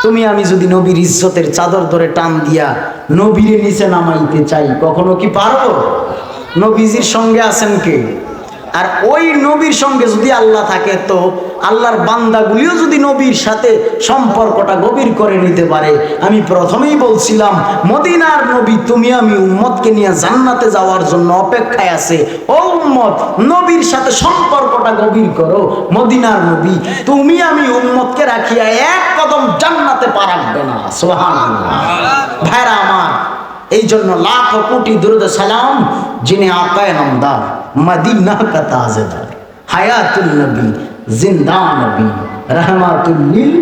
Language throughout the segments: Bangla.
তুমি আমি যদি নবীর ইজ্জতের চাদর ধরে টান দিয়া নবীর নিচে নামাইতে চাই, কখনো কি পারবো? নবীজির সঙ্গে আছেন কে? আর ওই নবীর সঙ্গে যদি আল্লাহ থাকে, তো আল্লাহর বান্দাগুলিও যদি নবীর সাথে সম্পর্কটা গভীর করে নিতে পারে। আমি প্রথমেই বলছিলাম, মদিনার নবী তুমি আমি উম্মতকে নিয়ে জান্নাতে যাওয়ার জন্য অপেক্ষায় আছে। ও উম্মত, নবীর সাথে সম্পর্কটা গভীর করো। মদিনার নবী তুমি আমি উম্মতকে রাখিয়া এক কদম জান্নাতে পা রাখবে না। সুবহানাল্লাহ। ভাইরা আমার, এই জন্য লাখো কোটি দুরূদ সালাম যিনি আকায়ে নামদার, মদিনা কা তাজেদার, হায়াতুন নবী, জিন্দা নবী, रहमतुल लिल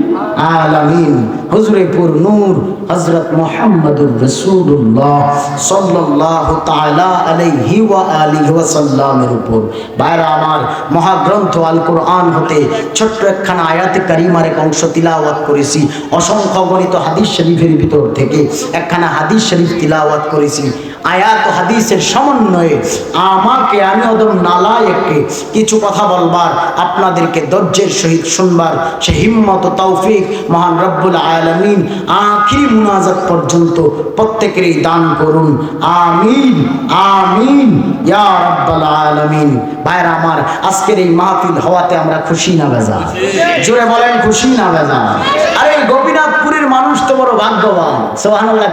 आलमीन, हुजूरे पुर नूर हजरत मुहम्मदुर रसूलुल्लाह सल्लल्लाहु ताआला अलैहि व आलिहि वसल्लमेर উপর। ভাইরা আমার, মহাগ্রন্থ আল কোরআন হতে ছোট্ট একখানা আয়াতে কারিমার এক অংশ তিলাওয়াত করেছি। অসংখ্য গণিত হাদিস শরীফের ভিতর থেকে একখানা হাদিস শরীফ তিলাওয়াত করেছি। আয়াত ও হাদিসের সমন্বয়ে আমাকে, আমি অদম নালায়েককে কিছু কথা বলবার, আপনাদেরকে ধৈর্যের সহিত শুনবার সে হিম্মত ও তৌফিক মহান রব্বুল আলামিন আখিরি মুনাজাত পর্যন্ত প্রত্যেকেরই দান করুন। আমিন আমিন ইয়া রাব্বাল আলামিন। ভাইরা আমার, আজকের এই মাহফিল হওয়াতে আমরা খুশি না বেজার? জোরে বলেন, খুশি না বেজার? আরে গোপীনাথপুরের মানুষ তো বড় ভাগ্যবান। সুবহানাল্লাহ।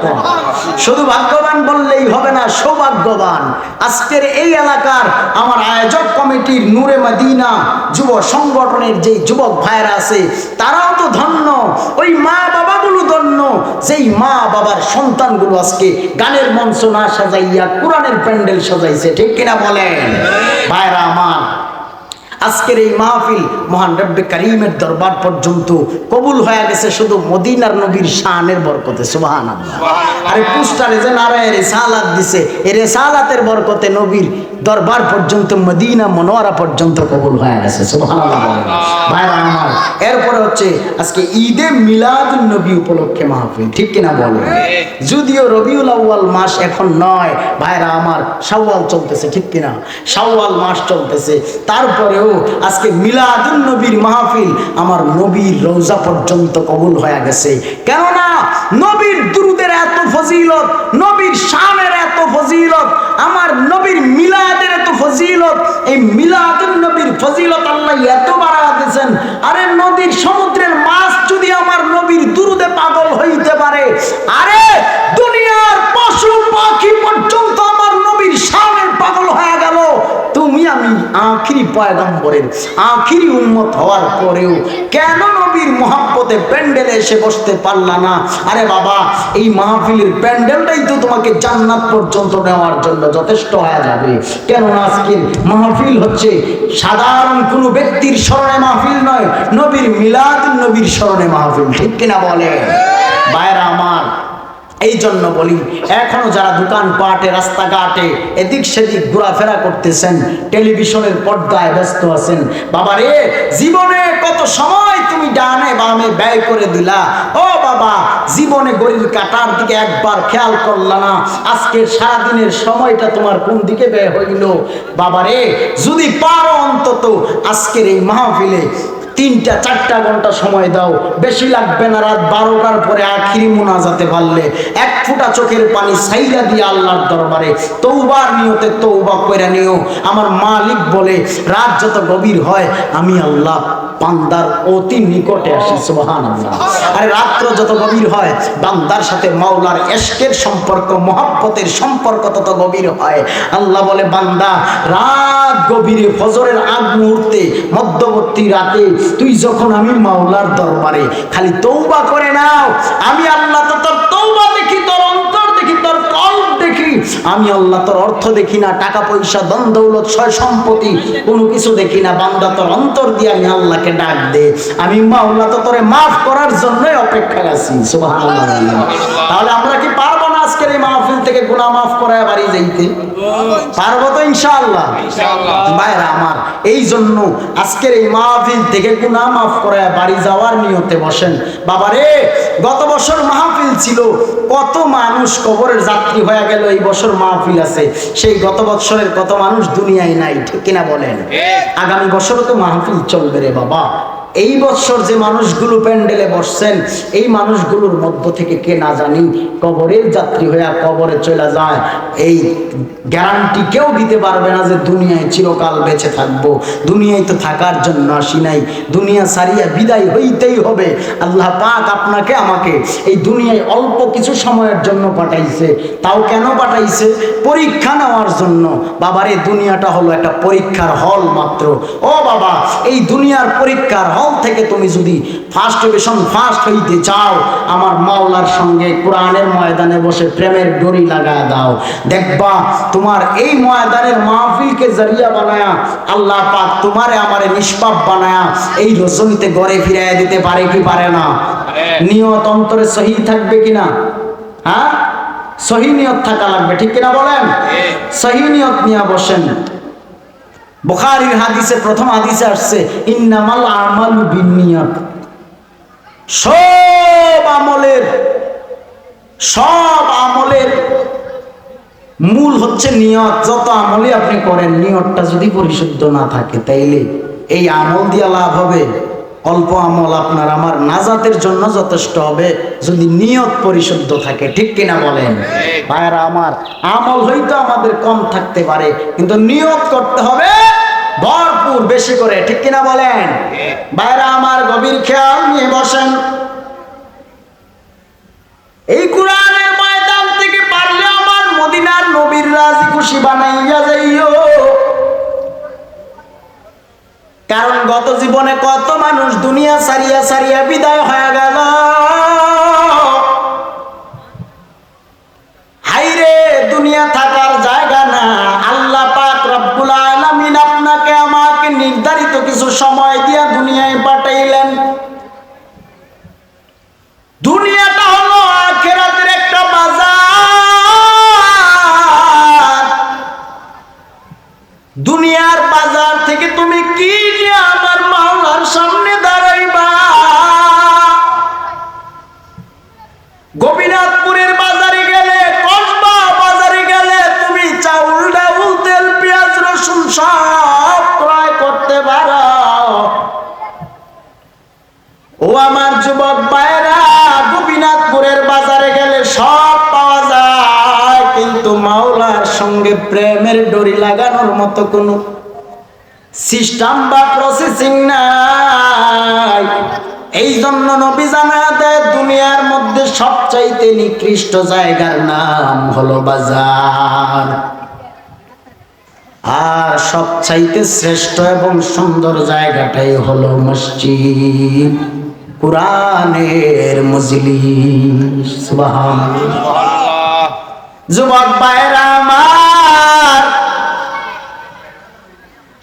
শুধু ভাগ্যবান বললেই হবে না, সৌভাগ্যবান। আজকের এই এলাকার আমার আয়োজক কমিটির নূরে মদিনা যুব সংগঠনের যে যুবক ভাইরা আছে, তারাও তো ধন্য। ওই মা বাবাগুলো ধন্য, যেই মা বাবার সন্তানগুলো আজকে গানের মঞ্চ না সাজাইয়া কোরআনের প্যান্ডেল সাজাইছে। ঠিক কিনা বলেন? ভাইরা আমার, আজকের এই মাহফিল মহান রব্বে কারীমের দরবার পর্যন্ত কবুল হয়ে গেছে শুধু মদিনার নবীর শানের বরকতে। সুবহানাল্লাহ। আরে পোস্টারে যে নারায়ে রিসালাত দিছে, এই রিসালাতের বরকতে নবীর দরবার পর্যন্ত, মদিনা মনোয়ারা পর্যন্ত কবুল হয়ে গেছে। সুবহানাল্লাহ। ভাইরা আমার, এরপরে হচ্ছে আজকে ঈদে মিলাদুন নবী উপলক্ষে মাহফিল। ঠিক কিনা বলেন? যদিও রবিউল আউয়াল মাস এখন নয়, ভাইরা আমার, শাওয়াল চলতেছে। ঠিক কিনা? শাওয়াল মাস চলতেছে। তারপরেও আজকে মিলাদুন নবীর মাহফিল আমার নবীর রওজা পর্যন্ত কবুল হয়ে গেছে। কেননা নবীর দুরুদের এত ফজিলত, নবীর শানের এত ফজিলত, আমার নবীর মিলাদের এত ফজিলত। এই মিলাদুন নবীর ফজিলত আল্লাহ এত বাড়ায়া দিয়েছেন। আরে নদীর সমুদ্রের মাছ যদি আমার নবীর দুরুদে পাগল হইতে পারে, আরে দুনিয়ার পশু পাখি পর্যন্ত আমার নবীর শানের পাগল হয়ে গেল। তুমি আমি আখিরি পয়গম্বরের আখিরি উম্মত হওয়ার পরেও কেন নবীর মহব্বতে প্যান্ডেলে এসে বসতে পারলা না? আরে বাবা, এই মাহফিলের প্যান্ডেলটাই তো তোমাকে জান্নাত পর্যন্ত নেওয়ার জন্য যথেষ্ট হয়ে যাবে। কেননা আজকের মাহফিল হচ্ছে সাধারণ কোনো ব্যক্তির স্মরণে মাহফিল নয়, নবীর মিলাদুন নবীর স্মরণে মাহফিল। ঠিক কিনা বলে? ভাইরা আমার, এই জন্য বলি, এখনো যারা দোকানপাটে, রাস্তাঘাটে এদিক সেদিক ঘোরাফেরা করতেছেন, টেলিভিশনের পর্দায় ব্যস্ত আছেন, বাবারে জীবনে কত সময় তুমি ডানে বামে ব্যয় করে দিলা। ও বাবা, জীবনে গরিব কাটার দিকে একবার খেয়াল করলা না। আজকে সারাদিনের সময়টা তোমার কোন দিকে ব্যয় হইল? বাবারে, যদি পারো অন্তত আজকের এই মাহফিলে 3-4 ঘন্টা সময় দাও, বেশি লাগবে না। রাত 12টার পরে আখিরি মুনাজাতে পারলে এক ফোঁটা চোখের পানি সাইরা দিয়ে আল্লাহর দরবারে তওবার নিয়তে তওবা কইরা নিও। আমার মালিক বলে, রাত যত গভীর হয় আমি আল্লাহ বান্দার অতি নিকটে আসি। সুবহানাল্লাহ। আরে রাত্র যত গভীর হয় বান্দার সাথে মাওলার ইশকের সম্পর্ক, মহব্বতের সম্পর্ক তত গভীর হয়। আল্লাহ বলে, বান্দা রাত গভীরে, ফজরের আগ মুহূর্তে, মধ্যবর্তী রাতে তুই যখন আমি মাওলার দরবারে খালি তওবা করে নাও, আমি আল্লাহ তো তোর তওবা দেখি, তোর অন্তর দেখি, তোর কল্ব দেখি। আমি আল্লাহ তোর অর্থ দেখি না, টাকা পয়সা, ধন দৌলত, সয় সম্পত্তি কোনো কিছু দেখি না। বান্দা তোর অন্তর দিয়ে আমি আল্লাহকে ডাক দে, আমি মাওলা তো তোরে মাফ করার জন্যই অপেক্ষায় আছি। সুবহানাল্লাহ। তাহলে আমরা কি পারবো না আজকের এই মাহফিল থেকে গুনাহ মাফ করায় বাড়ি যাইতে? পারবো তো ইনশাআল্লাহ। ভাইরা আমার, এই জন্য আজকের এই মাহফিল থেকে গুনাহ মাফ করায় বাড়ি যাওয়ার নিয়তে বসেন। বাবারে, গত বছর মাহফিল ছিল, কত মানুষ কবরের যাত্রী হয়ে গেল। এই বছর মাহফিল আছে, সেই গত বছরের কত মানুষ দুনিয়ায় নাই। ঠিক কিনা বলেন? আগামী বছরও তো মাহফিল চলবে রে বাবা। এই বছর যে মানুষগুলো প্যান্ডেলে বসছেন, এই মানুষগুলোর মধ্য থেকে কে না জানি কবরের যাত্রী হয়ে কবরে চলে যায়, এই গ্যারান্টি কেউ দিতে পারবে না যে দুনিয়ায় চিরকাল বেঁচে থাকবো। দুনিয়ায় তো থাকার জন্য আসি নাই, দুনিয়া সারিয়া বিদায় হইতেই হবে। আল্লাহ পাক আপনাকে আমাকে এই দুনিয়ায় অল্প কিছু সময়ের জন্য পাঠাইছে। তাও কেন পাঠাইছে? পরীক্ষা নেওয়ার জন্য। বাবার এই দুনিয়াটা হলো একটা পরীক্ষার হল মাত্র। ও বাবা, এই দুনিয়ার পরীক্ষার হল থেকে তুমি যদি ফার্স্ট ডিভিশন ফার্স্ট হইতে চাও, আমার মাওলার সঙ্গে কোরআনের ময়দানে বসে প্রেমের ডোরি লাগায় দাও। দেখবা তোমার এই ময়দানের মাহফিলকে জরিয়া বানায়া আল্লাহ পাক তোমারে আমারে নিষ্পাপ বানায়া এই রজনীতে গড়ে ফিরাইয়া দিতে পারে কি পারে না? নিয়ত অন্তরে সহি থাকবে কিনা? হ্যাঁ, সহি নিয়ত থাকা লাগবে, ঠিক কিনা বলেন? সহি নিয়ত নিয়ে বসেন। বুখারীর হাদিসে প্রথম হাদিসে আসছে ইন্নামাল আমালু বিন্নিয়াত। সব আমলের মূল হচ্ছে নিয়ত। যত আমলই আপনি করেন, নিয়তটা যদি পরিশুদ্ধ না থাকে, তাইলে এই আমল দিয়ে লাভ হবে অল্প আমল আপনার আমার নাজাতের জন্য যথেষ্ট হবে যদি নিয়ত পরিশুদ্ধ থাকে, ঠিক কিনা বলেন? ভাইরা আমার, আমল হয়তো আমাদের কম থাকতে পারে, কিন্তু নিয়ত করতে হবে ভরপুর বেশি করে, ঠিক কিনা বলেন? ভাইরা আমার, গভীর খেয়াল নিয়ে বসেন। এই কোরআনের ময়দান থেকে পারলে আমার মদিনার নবীর রাজি খুশি বানাইয়া যাইও। কারণ গত জীবনে কত মানুষ দুনিয়া সারিয়া সারিয়া বিদায় হয়ে গেল। হাইরে, দুনিয়া থাকার জায়গা না। আল্লাহ পাক রব্বুল আলামিন আপনাকে আমাকে নির্ধারিত কিছু সময় দিয়া দুনিয়ায় পাঠাইলেন। দুনিয়াটা হলো আখিরাতের একটা বাজার। দুনিয়ার বাজার থেকে তুমি কি নিয়ে আমার মাওলার সামনে দাঁড়াইবা? গোপীনাথপুরের বাজারে গেলে, কসবা বাজারে গেলে তুমি চাউল ডাউল তেল পেঁয়াজ রসুন সব ক্রয় করতে পারো। ও আমার যুবক ভাইরা, গোপীনাথপুরের বাজারে গেলে সব পাওয়া যায়, কিন্তু মাওলার সঙ্গে প্রেমের ডোরি লাগানোর মতো কোনো সিস্টেম বা প্রসেসিং নাই। এই জন্য নবী জানায়া দেয়, দুনিয়ার মধ্যে সবচাইতে নিকৃষ্ট জায়গার নাম হলো বাজার, আর সবচাইতে শ্রেষ্ঠ এবং সুন্দর জায়গাটাই হলো মসজিদ, কোরআনের মজলিস। সুবহানাল্লাহ। যুবক ভাইরা আমার,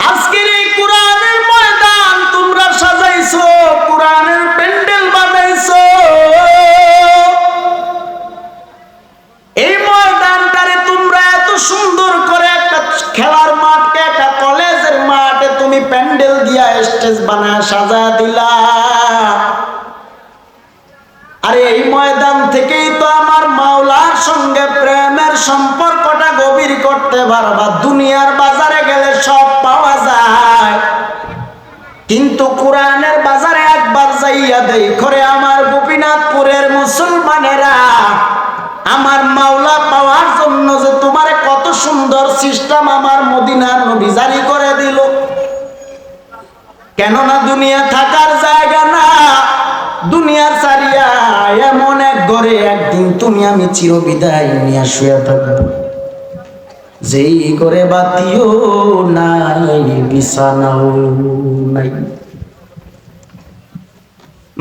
আজকের এই কোরআনের ময়দান তোমরা সাজাইছো, কোরআনের প্যান্ডেল বানাইছো। এই ময়দানটারে তোমরা এত সুন্দর করে একটা খেলার মাঠকে, একটা কলেজের মাঠে তুমি প্যান্ডেল দিয়া স্টেজ বানায় সাজা দিলা। আরে এই ময়দান থেকেই তো আমার মাওলার সঙ্গে প্রেমের সম্পর্কটা গভীর করতে পারবা। দুনিয়ার বাজারে গেলে সব পাওয়া যায়, কিন্তু কোরআনের বাজারে একবার যাইয়া দেখো রে আমার গোপীনাথপুরের মুসলমানেরা, আমার মাওলা পাওয়ার জন্য যে তোমার কত সুন্দর সিস্টেম আমার মদিনার নবী জারি করে দিল। কেননা দুনিয়া থাকার জায়গা না। দুনিয়া ছাড়িয়া এমন এক ঘরে একদিন তুমি আমি চিরবিদায় নিয়ে শুয়ে থাকবো, যেই ঘরে বাতিও নাই, বিছানাও নাই।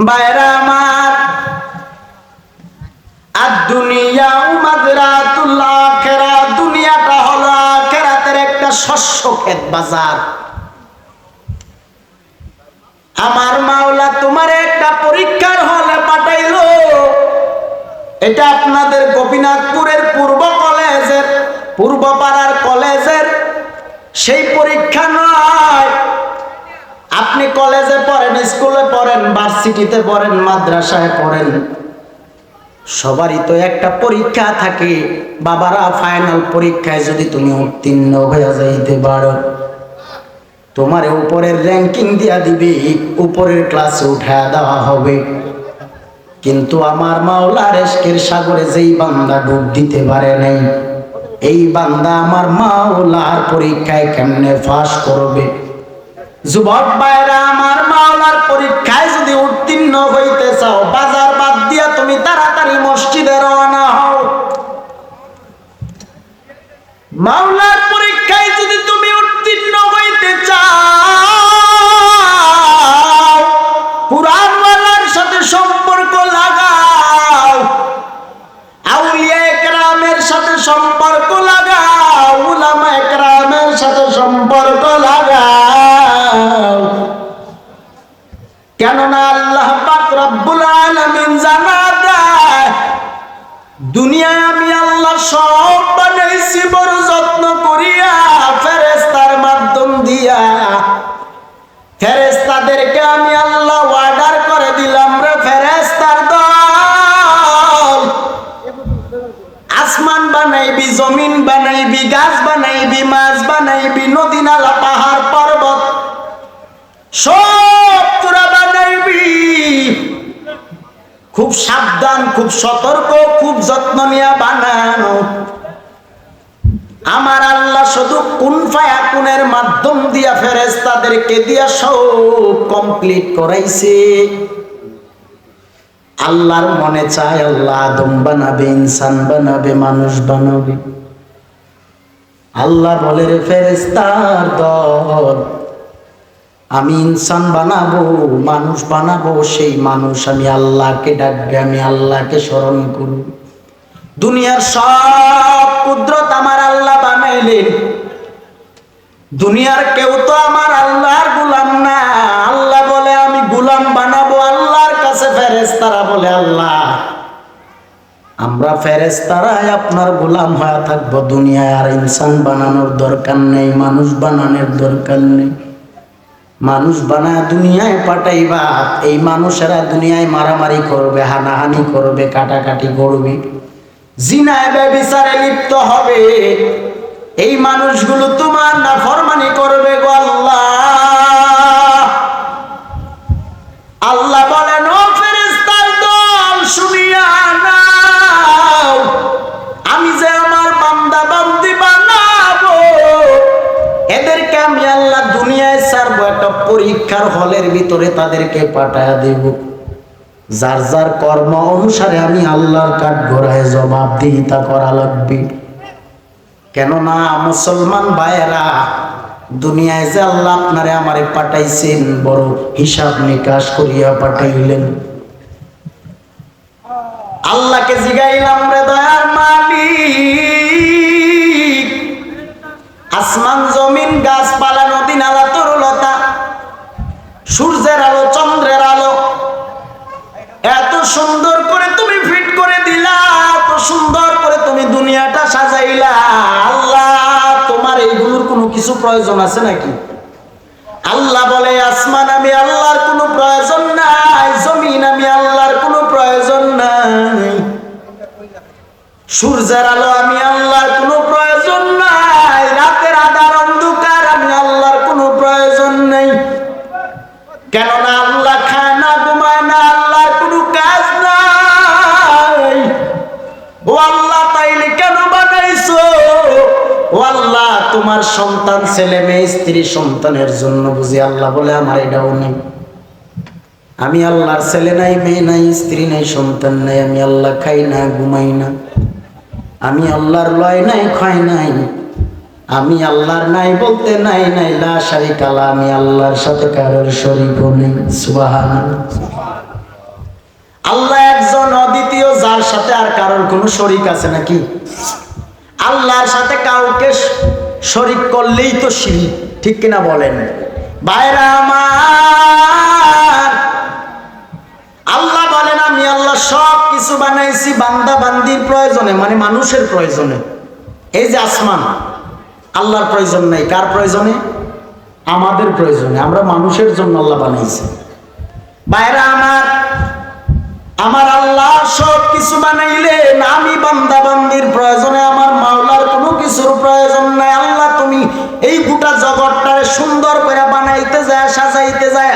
বাইরা আমার, আর দুনিয়া মাযরাতুল আখিরা, দুনিয়াটা হলো আখিরাতের একটা শস্য ক্ষেত বাজার। আমার মাওলা তোমার একটা পরীক্ষার হলে পাঠাইলো। এটা আপনাদের গোপীনাথপুরের পূর্ব পাড়ার কলেজের সেই পরীক্ষা নয়। আপনি কলেজে পড়েন, স্কুলে পড়েন, ভার্সিটিতে পড়েন, মাদ্রাসায় পড়েন, সবারই তো একটা পরীক্ষা থাকে। বাবারা, ফাইনাল পরীক্ষায় যদি তুমি উত্তীর্ণ হয়ে যাইতে পারো, তোমার উপরের র্যাঙ্কিং দিয়া দিবে, উপরের ক্লাসে উঠা দেওয়া হবে। কিন্তু আমার মাওলার ইশকের সাগরে যেই বান্দা ডুব দিতে পারে নাই, এই বান্দা আমার মাওলার পরীক্ষায় কেমনে পাস করবে? যুবক ভাইরা, আমার মাওলার পরীক্ষায় যদি উত্তীর্ণ হইতে চাও, বাজার বাদ দিয়া তুমি তাড়াতাড়ি মসজিদে রওনা হও। মাওলার পরীক্ষায় যদি তুমি উত্তীর্ণ হইতে চাও, কুরআনওয়ালার সাথে সম্পর্ক লাগাও, আউলিয়া কেরামের সাথে সম্পর্ক লাগাও, উলামা কেরামের সাথে সম্পর্ক লাগাও। কেননা আল্লাহ পাক রব্বুল আলামিন জানা দেয়, দুনিয়ায় আমি আল্লাহ সব বানাইছি বড় যত্ন করিয়া, ফেরেশতার মাধ্যম দিয়া। ফেরেশতাদেরকে আমি আল্লাহ অর্ডার করে দিলাম, রে ফেরেশতার দল, আসমান বানাইবি, জমিন বানাইবি, গাছ বানাইবি, মাছ বানাইবি, নদী নালা পাহাড় পর্বত সব তোরা বানাইবি। খুব সাবধান, খুব সতর্ক, খুব যত্ন নিয়ে বানানো। আমার আল্লাহ শুধু কুন ফায়াকুনের মাধ্যম দিয়া ফেরেশতাদেরকে দিয়া সব কমপ্লিট করাইছে। আল্লাহর মনে চায় আল্লাহ আদম বানাবে, ইনসান বানাবে, মানুষ বানাবে। আল্লাহ বলে, রে ফেরেশতার দল, আমি ইনসান বানাবো, মানুষ বানাবো, সেই মানুষ আমি আল্লাহকে ডাকবে, আমি আল্লাহকে স্মরণ করব। দুনিয়ার সব কুদরত আমার আল্লাহ বানাইলেন, দুনিয়ার কেউ তো আমার আল্লাহর গোলাম না। আল্লাহ বলে আমি গোলাম বানাবো আল্লাহর কাছে। ফেরেশতারা বলে, আল্লাহ আমরা ফেরেশতারাই আপনার গোলাম হয়ে থাকবো, দুনিয়ায় আর ইনসান বানানোর দরকার নেই, মানুষ বানানোর দরকার নেই। মানুষ বানায় দুনিয়ায় পাঠাইবা, এই মানুষেরা দুনিয়ায় মারামারি করবে, হানাহানি করবে, কাটাকাটি করবে, জিনায় ব্যভিচারে লিপ্ত হবে। এই মানুষগুলো তোমার নাফরমানি করবে গো আল্লাহ। আল্লাহ বলেন, ও ফেরেশতার দল, শুনিয়া নাও, আমি যে আমার বান্দা বান্দি বানাবো, এদেরকে আমি আল্লাহ দুনিয়ায় ছাড়বো, একটা পরীক্ষার হলের ভিতরে তাদেরকে পাঠায়া দেব। যার যার কর্ম অনুসারে আমি আল্লাহর কাঠগড়ায় জবাবদিহিতা করা লাগবে। কেননা মুসলমান ভাইয়েরা, দুনিয়ায় যে আল্লাহ আপনারে আমারে পাঠাইছেন, বড় হিসাব নিকাশ করিয়া পাঠাইলেন। আল্লাহকে জিগাইলাম, রে দয়ার মালিক, আসমান জমিন গাছপালা নদী নালা তরুলতা, সূর্যের আলো চন্দ্রের আলো এত সুন্দর করে তুমি ফিট করে দিলা, এত সুন্দর করে তুমি দুনিয়াটা সাজাইলা। আল্লাহ, তোমার এইগুলোর কোনো কিছু প্রয়োজন আছে নাকি? আল্লাহ বলে, আসমান আমি আল্লাহর কোনো প্রয়োজন নাই, জমিন আমি আল্লাহর কোনো প্রয়োজন নাই, সূর্যের আলো আমি আল্লাহর কোনো প্রয়োজন নাই, রাতের আধার অন্ধকার আমি আল্লাহর কোনো প্রয়োজন নেই। কেননা আল্লাহ খায় না, ঘুমায় না, আল্লাহর কোনো কাজ নাই। ও আল্লাহ, তাইলে কেন বানাইছো? ও আল্লাহ, তোমার সন্তান, ছেলে মেয়ে, স্ত্রী সন্তানের জন্য বুঝি? আল্লাহ বলে, আমার এটাও নেই। আমি আল্লাহর ছেলে নাই, মেয়ে নাই, স্ত্রী নাই, সন্তান নাই। আমি আল্লাহ খাই না, ঘুমাই না। আমি আল্লাহর লয় নাই, খাই নাই। আমি আল্লাহর নাই বলতে নাই নাই, লা শারিকা লাহু, আমি আল্লাহর সাথে কারোর শরীকও নেই। সুবহানাল্লাহ। আল্লাহ একজন অদ্বিতীয়, যার সাথে আর কারোর কোনো শরীক আছে নাকি? আল্লাহর সাথে কাউকে শরীক করলেই তো শিরক, ঠিক কিনা বলেন ভাইরা আমার? আল্লাহ বলেন, আমি আল্লাহ সব কিছু বানাইছি বান্দা বান্দির প্রয়োজনে, মানে মানুষের প্রয়োজনে। এই যে আসমান, আল্লাহর প্রয়োজন নাই, কার প্রয়োজনে? আমাদের প্রয়োজনে। আমরা মানুষের জন্য আল্লাহ বানাইছে। ভাইরা আমার, আমার আল্লাহ সব কিছু বানাইলেন, আমি বান্দা বান্দির প্রয়োজনে, আমার মাওলার কোনো কিছুর প্রয়োজন নাই। আল্লাহ, তুমি এই গোটা জগৎটারে সুন্দর করে বানাইতে যায়, সাজাইতে যায়,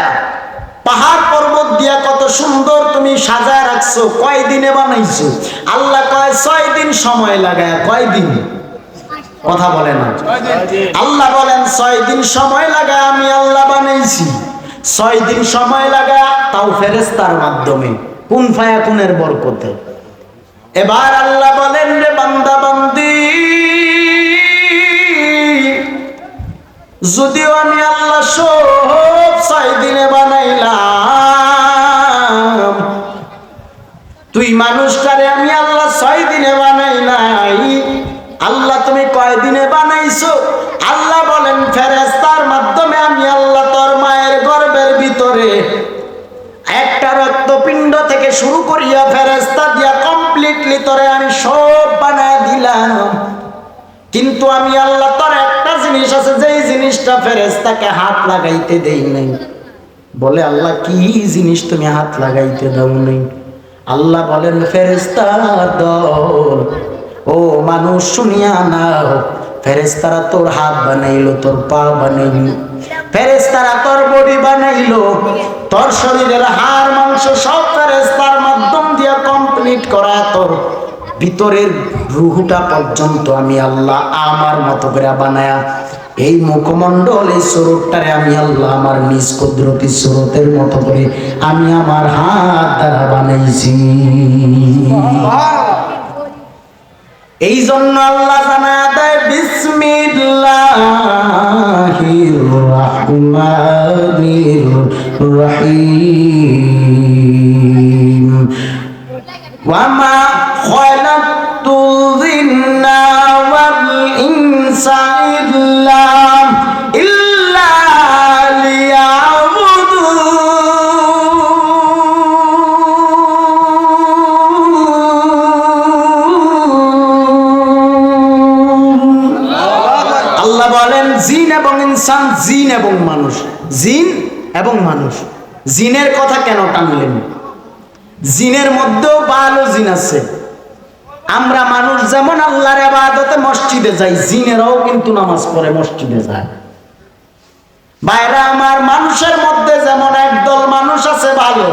পাহাড় পর্বত দিয়া কত সুন্দর তুমি সাজায় রাখছো, কয় দিনে বানাইছো? আল্লাহ কয় 6 দিন সময় লাগায়। কয় দিন? কথা বলে না। আল্লাহ বলেন 6 দিন সময় লাগায় আমি আল্লাহ বানাইছি। 6 দিন সময় লাগায়, তাও ফেরেশতার মাধ্যমে, কুন ফায়াকুনের বরকতে। এবার আল্লাহ বলেন, রে বান্দা বান্দি, যদিও আমি আল্লাহ সব 6 দিনে বানাইলাম, তুই মানুষটারে আমি আল্লাহ 6 দিনে বানাই নাই। আল্লাহ তুমি কয় দিনে বানাইছো? আল্লাহ বলেন ফেরেশতার মাধ্যমে আমি আল্লাহ তোর মায়ের গর্ভের ভিতরে একটা রক্তপিণ্ড থেকে শুরু করিয়া ফেরেশতা দিয়া কমপ্লিটলি তোরে আমি সব বানায় দিলাম। কিন্তু আমি আল্লাহ তোর একটা জিনিস আছে, যেই জিনিসটা ফেরেশতাকে হাত লাগাইতে দেই নাই। বলে আল্লাহ কি জিনিস তুমি হাত লাগাইতে দাও নাই? আল্লাহ বলেন ফেরেশতার দল, ও মানুষ শুনিয়া নাও, ফেরেশতারা তোর হাত বানাইলো, তোর পা বানাইলো, ফেরেশতারা তোর বডি বানাইলো, তোর শরীরের হাড় মাংস সব ফেরেশতার মাধ্যম দিয়া কমপ্লিট করা, তোর ভিতরের রুহটা পর্যন্ত আমি আল্লাহ আমার মতো করে বানায়া এই মুখমণ্ডল, এই স্বরূপটারে আমি আল্লাহ আমার নিজ কুদরতি স্রোতের মতো করে আমি আমার হাত দ্বারা বানাইছি। এই জন্য আল্লাহ জানায়া দেয় বিসমিল্লাহির রহমানির রহিম, ওয়া মা খালাকতুল জিন্না ওয়াল ইনসা ইল্লা জিন এবং ইনসান, জিন এবং মানুষ, জিন এবং মানুষ। জিনের কথা কেন টানলেন? জিনের মধ্যেও ভালো জিন আছে। আমরা মানুষ যেমন আল্লাহর ইবাদতে মসজিদে যাই, জিনেরাও কিন্তু নামাজ পড়ে মসজিদে যায়। বাইরে আমার মানুষের মধ্যে যেমন একদল মানুষ আছে ভালো,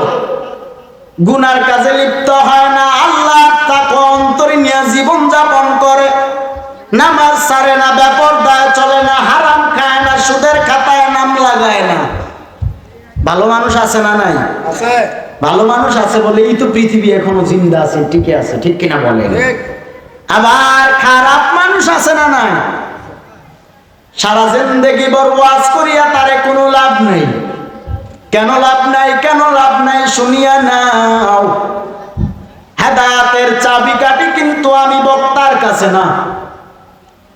গুনার কাজে লিপ্ত হয় না, আল্লাহ তাকে অন্তরে নিয়ে জীবন যাপন করে, নামাজ ছাড়ে না, বেপরদায় চলে না, হারাম খায় না, সুদের খাতায় নাম লাগায় না। ভালো মানুষ আছে না নাই? আছে। ভালো মানুষ আছে বলেই তো পৃথিবী এখনো জিন্দা আছে, টিকে আছে, ঠিক কিনা বলেন? আবার খারাপ মানুষ আছে না নাই? সারা জিন্দেগি বড় ওয়াজ করিয়া তারে কোনো লাভ নেই। কেন লাভ নাই? কেন লাভ নাই? শুনিয়া নাও, হেদায়েতের চাবিকাঠি কিন্তু আমি বক্তার কাছে না,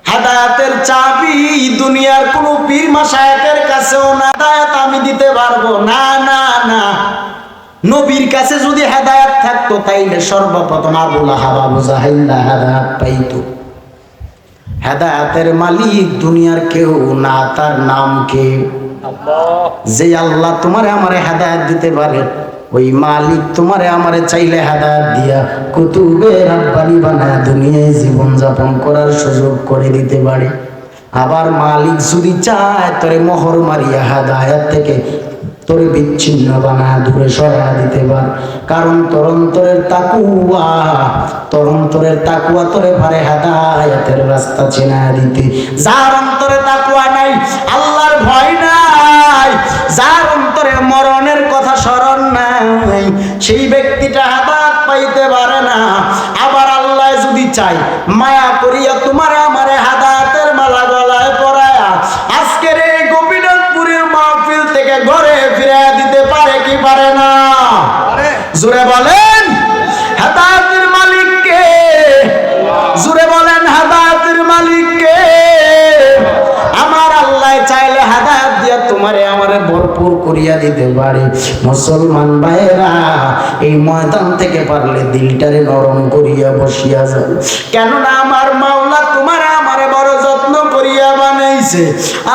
হেদায়েতের চাবি দুনিয়ার কোন পীর মাশায়েখের কাছেও না। হেদায়েত আমি দিতে পারবো না, না না। নবীর কাছে যদি হেদায়েত থাকতো তাইলে সর্বপ্রথম আবু লাহাব আবু জাহেল হেদায়েত পাইতো। হেদায়েতের মালিক দুনিয়ার কেউ না, তার নাম কে? আল্লাহ। যে আল্লাহ তোমারে আমারে হেদায়েত দিতে পারে, ওই মালিক তোমারে আমারে চাইলে হেদায়েত দিয়া কুতুবে রাব্বানি বানায় দুনিয়ায় জীবন যাপন করার সুযোগ করে দিতে পারে। আবার মালিক যদি চায় তোরে মোহর মারিয়া হেদায়েত থেকে তোরে বিচ্ছিন্ন বানায় দূরে সরায় দিতে পারে। কারণ তোর অন্তরের তাকুয়া, তোর অন্তরের তাকুয়া তোরে পারে হেদায়েতের রাস্তা চেনায় দিতে। যার অন্তরে তাকুয়া নাই, আল্লাহর ভয় নাই, যার অন্তরে মরণের কথা স্মরণ নাই, সেই ব্যক্তিটা হেদায়েত পাইতে পারে না। আবার আল্লাহ যদি চাই মায়া করিয়া তোমার আমারে হেদায়েতের মালা গলায় পরায়া আজকের এই গোপীনাথপুরের মাহফিল থেকে ঘরে ফিরে দিতে পারে কি পারে না? জোরে বলেন হেদায়েতের মালিক কে? জোরে বলেন হেদায়েতের মালিক কে? আমার আল্লাহ চাইলে হেদায়েত দিয়া তোমারে আমারে ভরপুর করিয়া দিতে পারে। মুসলমান ভাইরা, এই ময়দান থেকে পারলে দিলটারে নরম করিয়া বসিয়া যাও, কেননা আমার মাওলা তোমারে আমারে বড় যত্ন করিয়া বানাইছে।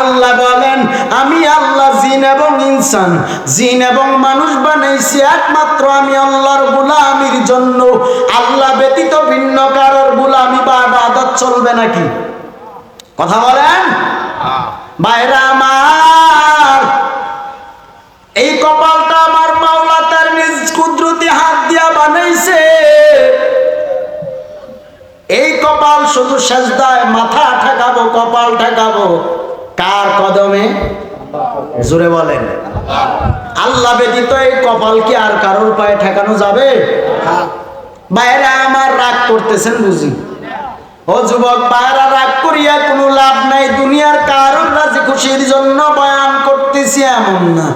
আল্লাহ বলেন আমি আল্লাহ জিন এবং ইনসান, জিন এবং মানুষ বানাইছি একমাত্র আমি আল্লাহর গোলামির জন্য। আল্লাহ ব্যতীত ভিন্ন কারোর গোলামি বা ইবাদত চলবে নাকি? কথা বলেন ভাইরা আমার। এই কপালটা আমার মাওলা তার নিজ কুদরতি হাত দিয়া বানাইছে। এই কপাল শুধু সেজদায় মাথা ঠেকাবো, কপাল ঠেকাবো কার কদমে? জোরে বলেন। আল্লাহ ব্যতীত এই কপাল কি আর কারোর পায়ে ঠেকানো যাবে? বাইরে আমার রাগ করতেছেন বুঝি? ও যুবক বাইরা, রাগ করিয়া কোনো লাভ নাই। দুনিয়ার কারোর রাজি খুশির জন্য বয়ান করতেছি এমন না।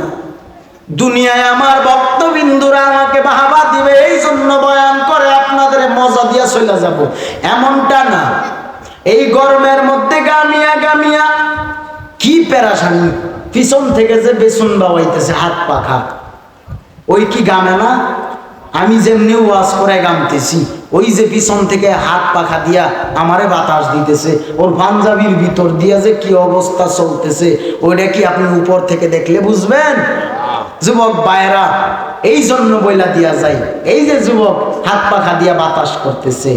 দুনিয়ায় আমার ভক্তবিন্দুরা আমাকে বাহাবা দিবে এই জন্য বয়ান করে আপনাদের মজা দিয়া চলে যাব, এমনটা না। এই গরমের মধ্যে গামিয়া গামিয়া কি পেরাশানি, পিছন থেকে যে বেসন বাবাইতেছে হাত পাখা, ওই কি গামে না? আমি যেমনি ওয়াজ করে গামতেছি, ওই যে পিছন থেকে হাত পাখা দিয়া আমারে বাতাস দিতেছে, ওর পাঞ্জাবির ভিতর দিয়া যে কি অবস্থা চলতেছে, ওইটা কি আপনি উপর থেকে দেখলে বুঝবেন? যুবক ভাইরা, এই জন্য বইলা দিয়া যায়, এই যে যুবক হাত পাখা দিয়া বাতাস করতেছে,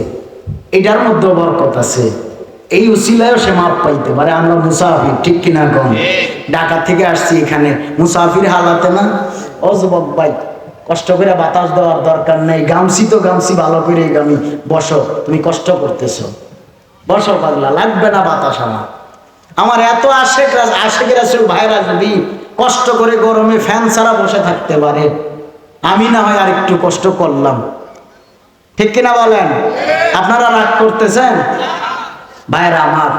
এটার মধ্যে বরকত আছে। এই উসিলায়ও সে মাপ পাইতে পারে। আমরা মুসাফির, ঠিক কিনা কম? ঢাকা থেকে আসছি এখানে মুসাফির হালাতে না। ও যুবক ভাই, কষ্ট করে বাতাস দেওয়ার দরকার নেই। গামছি তো গামছি ভালো করে গামি, বসো, তুমি কষ্ট করতেছো, বসো পাগলা, লাগবে না বাতাস। আমার এত আশেকের ভাইরা যদি কষ্ট করে গরমে ফ্যান ছাড়া বসে থাকতে পারে, আমি না হয় আর একটু কষ্ট করলাম, ঠিক কিনা বলেন? আপনারা রাগ করতেছেন? ভাইরা আমার,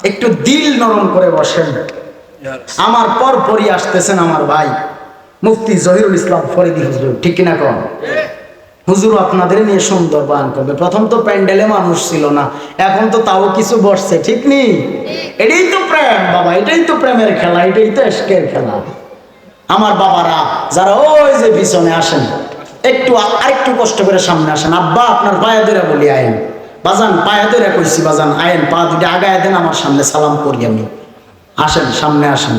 একটু দিল নরম করে বসেন। আমার পরপরই আসতেছেন আমার ভাই মুফতি জহিরুল ইসলাম ফরিদী হুজুর, ঠিক কিনা কম? হুজুর আপনাদের নিয়ে সুন্দর বয়ান করবে। প্রথম তো প্যান্ডেলে মানুষ ছিল না, এখন তো তাও কিছু বসছে, ঠিক নেই? এটাই তো প্রেম বাবা, এটাই তো প্রেমের খেলা, এটাই তো এশকের খেলা। আমার বাবারা যারা ওই যে পিছনে আসেন, একটু আরেকটু কষ্ট করে সামনে আসেন। আব্বা আপনার পায়ে ধরে বলি আয়েন, বাজান পায়ে ধরে কইছি বাজান আয়েন, পা দুটো আগায় দেন আমার সামনে, সালাম করি আমি। আসেন, সামনে আসেন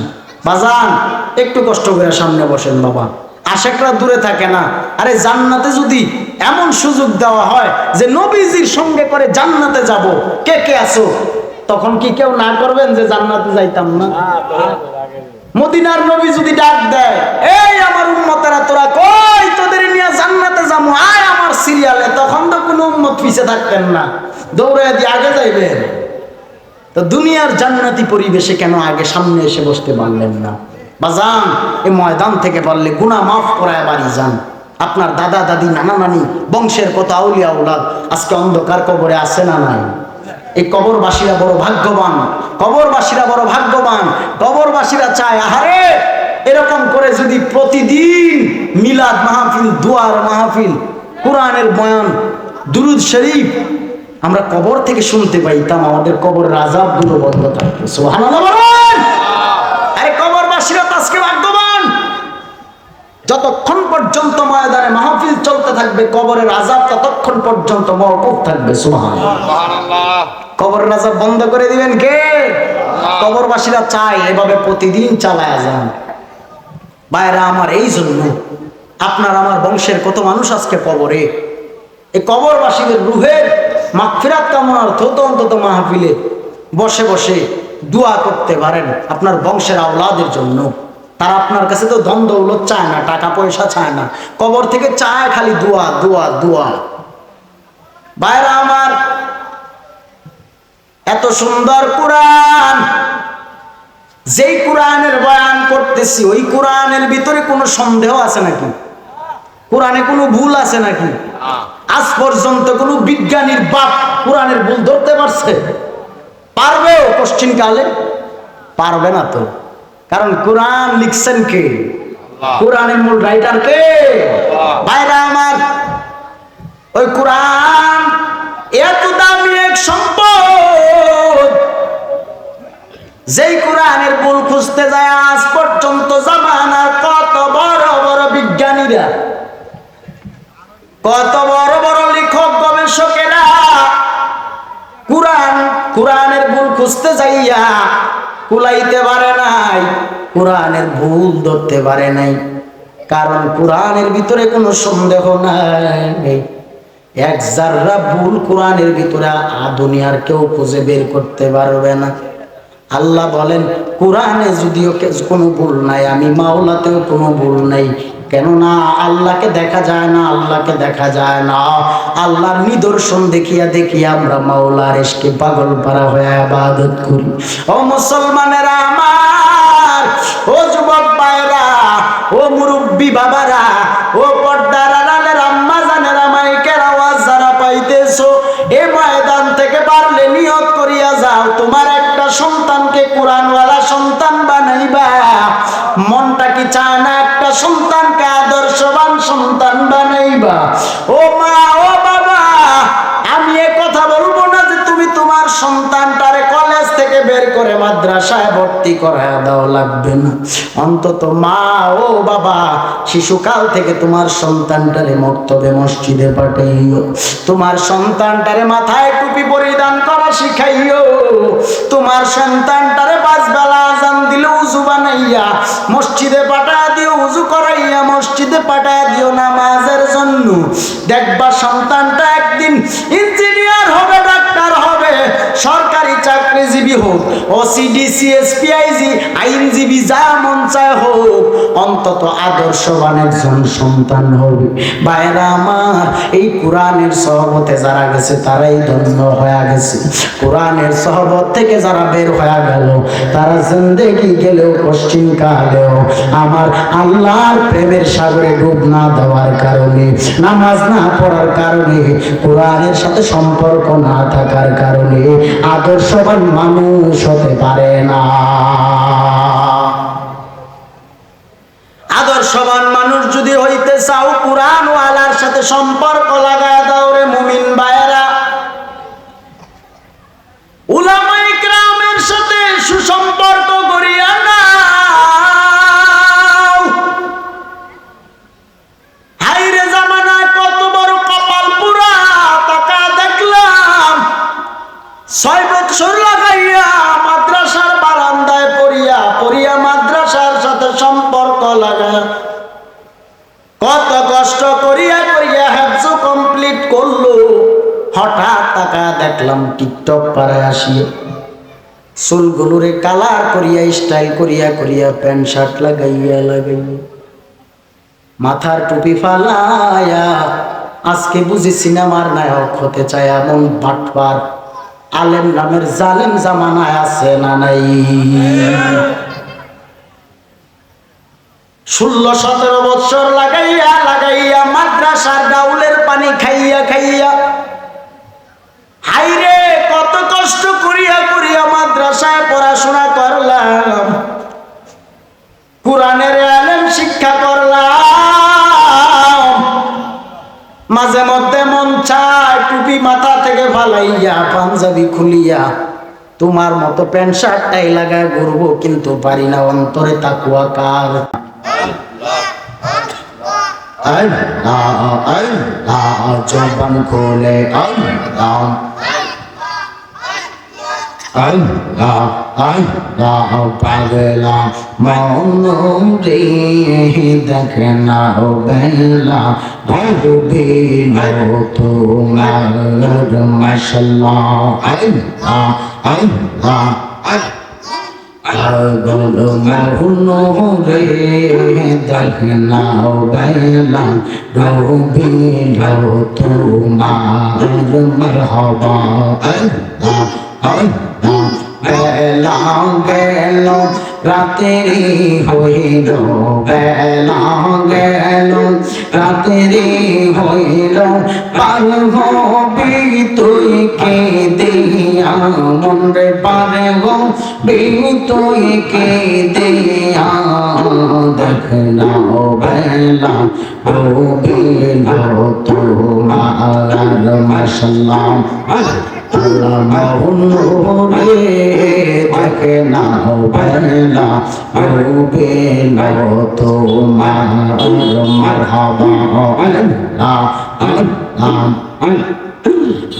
বাজান, একটু কষ্ট করে সামনে বসেন বাবা। আশেকরা দূরে থাকে না। আরে জান্নাতে যদি এমন সুযোগ দেওয়া হয় যে নবীজির সঙ্গে করে জান্নাতে যাব, কে কে আছো? তখন কি কেউ না করবেন যে জান্নাতে যাইতাম না? মদিনার নবী যদি ডাক দেয়, এই আমার উম্মতেরা তোরা কই, তোদের নিয়ে জান্নাতে যাবো, আয় আমার সিরিয়ালে, তখন তো কোনো উম্মত পিছে থাকতেন না, দৌড়ে দিয়ে আগে যাইবেন। তো দুনিয়ার জান্নাতি পরিবেশে কেন আগে সামনে এসে বসতে পারলেন না? বাজান, এই ময়দান থেকে পারলে গুনাহ মাফ করায় বাড়ি যান। আপনার দাদা দাদি নানা নানি বংশের কত আউলিয়া আওলাদ আজকে অন্ধকার কবরে আছে না নাই? এই কবরবাসীরা বড় ভাগ্যবান, কবরবাসীরা বড় ভাগ্যবান। কবরবাসীরা চায়, আহারে এরকম করে যদি প্রতিদিন মিলাদ মাহফিল, দুয়ার মাহফিল, কোরআনের বয়ান, দুরুদ শরীফ আমরা কবর থেকে শুনতে পাইতাম, আমাদের কবরের আযাবগুলো বন্ধ থাকতো। সুবহানাল্লাহ বলেন। আরে কবরবাসীরা তো আজকে ভাগ্যবান। যতক্ষণ পর্যন্ত ময়দানে মাহফিল চলতে থাকবে, কবরের আযাব ততক্ষণ পর্যন্ত মওকুফ থাকবে। সুবহানাল্লাহ। কবরের আযাব বন্ধ করে দিবেন কে? কবরবাসীরা চায় এভাবে প্রতিদিন চালায়া যান। ভাইরা আমার, এই জন্য আপনার আমার বংশের কত মানুষ আজকে কবরে। এই কবরবাসীদের রুহের মাগফিরাত কামনার্থ তো অন্তত মাহফিলে বসে বসে দোয়া করতে পারেন আপনার বংশের আওলাদের জন্য। তারা আপনার কাছে তো ধন দৌলত চায় না, টাকা পয়সা চায় না, কবর থেকে চায় খালি দোয়া দোয়া দোয়া। ভাইরা আমার, এত সুন্দর কোরআন, যেই কোরআনের বয়ান করতেছি ওই কোরআনের ভিতরে কোনো সন্দেহ আছে নাকি? কোরআনে কোনো ভুল আছে নাকি? আজ পর্যন্ত কোনো বিজ্ঞানীর বাপ কোরআনের ভুল ধরতে পারছে? পারবেও কোশ্চিন কালে? পারবে না তো, কারণ কোরআন লিখছেন কে? কোরআনের মূল রাইটার কে? ভাইরা আমার, ওই কোরআন এত দামি এক সম্পদ, যেই কোরআনের ভুল খুঁজতে যায় আজ পর্যন্ত জামানার কত বড় বড় বিজ্ঞানীরা, কত বড় বড় লেখক গবেষকেরা কোরআনের ভুল খুঁজতে যাইয়া কুলাইতে পারে নাই, কোরআনের ভুল ধরতে পারে নাই। কারণ কোরআনের ভিতরে কোনো সন্দেহ নাই, এক জাররা ভুল কোরআনের ভিতরে দুনিয়ার কেউ খুঁজে বের করতে পারবে না। আল্লাহ বলেন, কোরআনে যদিও কোনো ভুল নাই, আমি মাওলাতেও কোনো ভুল নাই। কেননা আল্লাহকে দেখা যায় না, আল্লাহকে দেখা যায় না। আল্লাহর নিদর্শন দেখিয়া দেখিয়া আমরা মাওলার ইশকে পাগল পারা হয়ে ইবাদত করি। ও মুসলমানেরা আমার, ও যুবক ভাইরা, ও মুরব্বী বাবারা, ও পর্দার আড়ালের আম্মা জানেরা, মাইকের আওয়াজ যারা পাইতেছো, এ ময়দান থেকে পারলে নিয়ত করিয়া যাও, তোমার একটা সন্তানকে কোরআনওয়ালা সন্তান বানাইবা। মনটা কি চায় না একটা সন্তানকে আদর্শবান সন্তান বানাইবা? ও মা, ও বাবা, আমি এ কথা বলবো না যে তুমি তোমার সন্তানটারে কলেজ থেকে বের করে মাদ্রাসায় ভর্তি করায় দাও, লাগবে না। অন্তত মা, ও বাবা, শিশুকাল থেকে তোমার সন্তানটারে মক্তবে মসজিদে পাঠাইও, তোমার সন্তানটারে মাথায় টুপি পরিধান করা শিখাইও, তোমার সন্তানটারে 5 বেলা আযান দিলে উযু বানাইয়া মসজিদে পাঠায় দিও, উযু করাইয়া মসজিদে পাঠায় দিও নামাজের জন্য। দেখবা সন্তানটা একদিন ইঞ্জিনিয়ার হবে, ডাক্তার হবে, সরকারি চাকরিজীবী হোক, ওসিডি, সিএসপি, আইজি, আইনজীবী, যা মন চায় হোক, অন্তত আদর্শবান একজন সন্তান হবে। ভাইরা আমার, এই কোরআনের সহবতে যারা গেছে তারাই ধন্য হয়ে গেছে। কোরআনের সহবত থেকে যারা বের হয়ে গেল, তারা জিন্দেগি গেলেও পশ্চিম কালেও আমার আল্লাহর প্রেমের সাগরে ডুব না দেওয়ার কারণে, নামাজ না পড়ার কারণে, কোরআনের সাথে সম্পর্ক না থাকার কারণে আদর্শবান মানুষ হতে পারে না। আদর্শবান মানুষ যদি হইতে চাও, কোরআন ওয়ালার সাথে সম্পর্ক লাগায় দাও রে মুমিন ভাইয়েরা। উলামায়ে কেরামের সাথে সুসম্পর্ক করিয়া নাও। হাইরে জামানায় কত বড় কপাল পুরা, টাকা দেখলাম 6 বছর লাগাইয়া মাদ্রাসার বারান্দায় পড়িয়া পড়িয়া মাদ্রাসার সাথে সম্পর্ক লাগা, কত কষ্ট করিয়া করিয়া হেফজ কমপ্লিট করলো। হঠাৎ টাকা দেখলাম টিকটক পাড়ায় আসিয়া চুলগুলোরে কালার করিয়া স্টাইল করিয়া করিয়া প্যান্ট শার্ট লাগাইয়া মাথার টুপি ফালাইয়া আজকে বুঝি সিনেমার নায়ক হতে চায় এমন বাটপার আলেম নামের জালেম জামানায় আছে না নাই? 16-17 বছর লাগাইয়া লাগাইয়া মাদ্রাসার ডাউলের পানি খাইয়া খাইয়া, হাইরে কত কষ্ট করিয়া করিয়া মাদ্রাসায় পড়াশোনা করলাম, কোরআনের আলেম শিক্ষা করলাম। মাঝে মধ্যে মন চায় টুপি মাথা থেকে ফালাইয়া পাঞ্জাবি খুলিয়া তোমার মতো প্যান্ট শার্টটাই লাগায় ঘুরবো, কিন্তু পারি না। অন্তরে তাকওয়া কার? জবান খোলে পাগলা মন রে দেখে না বেলা ভরবে তোমার মাশাআল্লাহ। পাগল মন রে দেখে না বেলা ভরবে তোমার মারহাবা। বেলা গেল রাতেরি হইল, বেলা গেল রাতেরি হইল, পার হবি তুই কে দিয়া মন রে, পার হবি তুই কে দিয়া দেখনা বেলা ডুবিল তোমার মাশাআল্লাহ। রে দেখে না বেলা ডুবিল তোমার মারহাবা।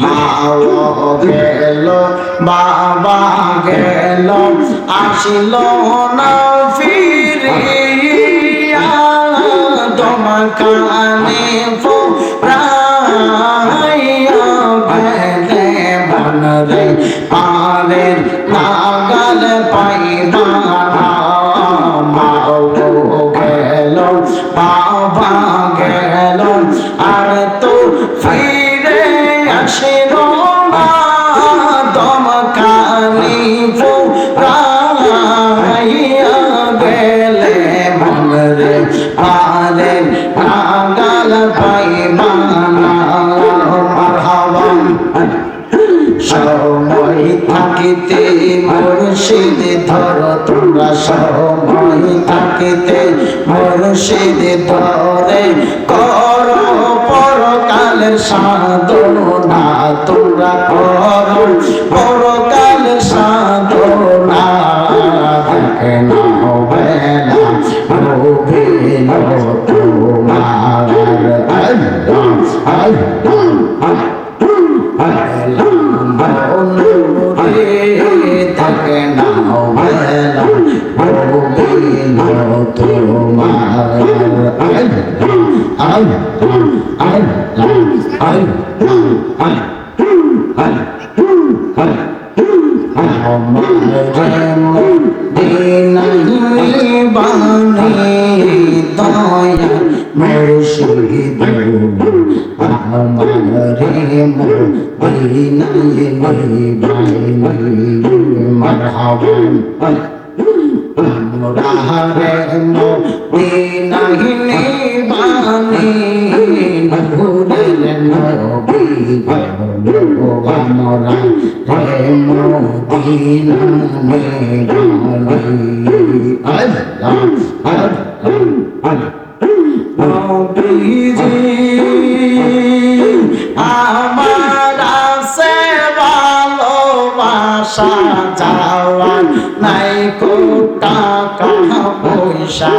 মা গেল বাবা গেল আসিল না ফিরিয়া, তোমাখানে ফোরাইয়া গেলে মন রে পারের নাগাল পাইবা থাকিতে মুর্শিদ ধরো তোমরা সময় থাকিতে মুর্শিদ ধরে করো পরকালের সাধনা তোমরা করো পরকালের সাধনা দেখে নাও বেলা রবিল তোমার আল্লাহ আল্লাহ মনুরে দেখে নাও বেলা রবিল তোমার আল্লাহ আল্লাহ আল্লাহ আল্লাহ দিনাই বানে দয়া মুর্শিদ আমারে মদিনায় নিবাই মারহাবান মুরারে মদিনায় নিবানি নূরের নবী আমরা রে মদিনা নিবানি আল্লাহ আল্লাহ নবীজি আমার আছে ভালোবাসা যাওয়া নাই কো টাকা পয়সা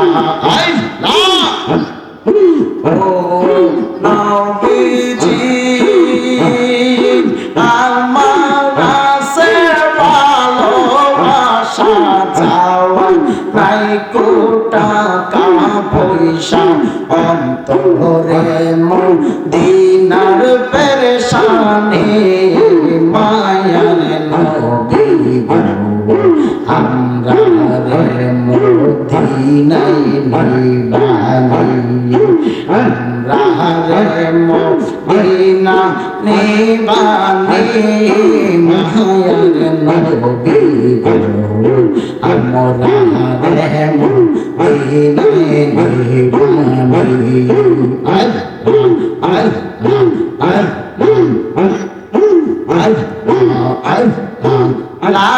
আল্লাহ ও নবীজি আমার আছে ভালোবাসা যাওয়া নাই কো টাকা পয়সা অন্তরে মদিনার পেরেশানি মায়ার নবী আমরা রে মদিনায় নিবানি আমরা রে মদিনা নিবানি মায়ার নবী আমরা রে মদিনায় নিবানি আল্লাহ লা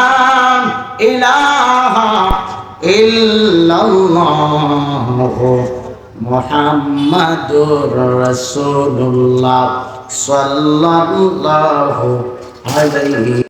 ইলাহা ইল্লাল্লাহ মুহাম্মাদুর রাসূলুল্লাহ সাল্লাল্লাহু আলাইহি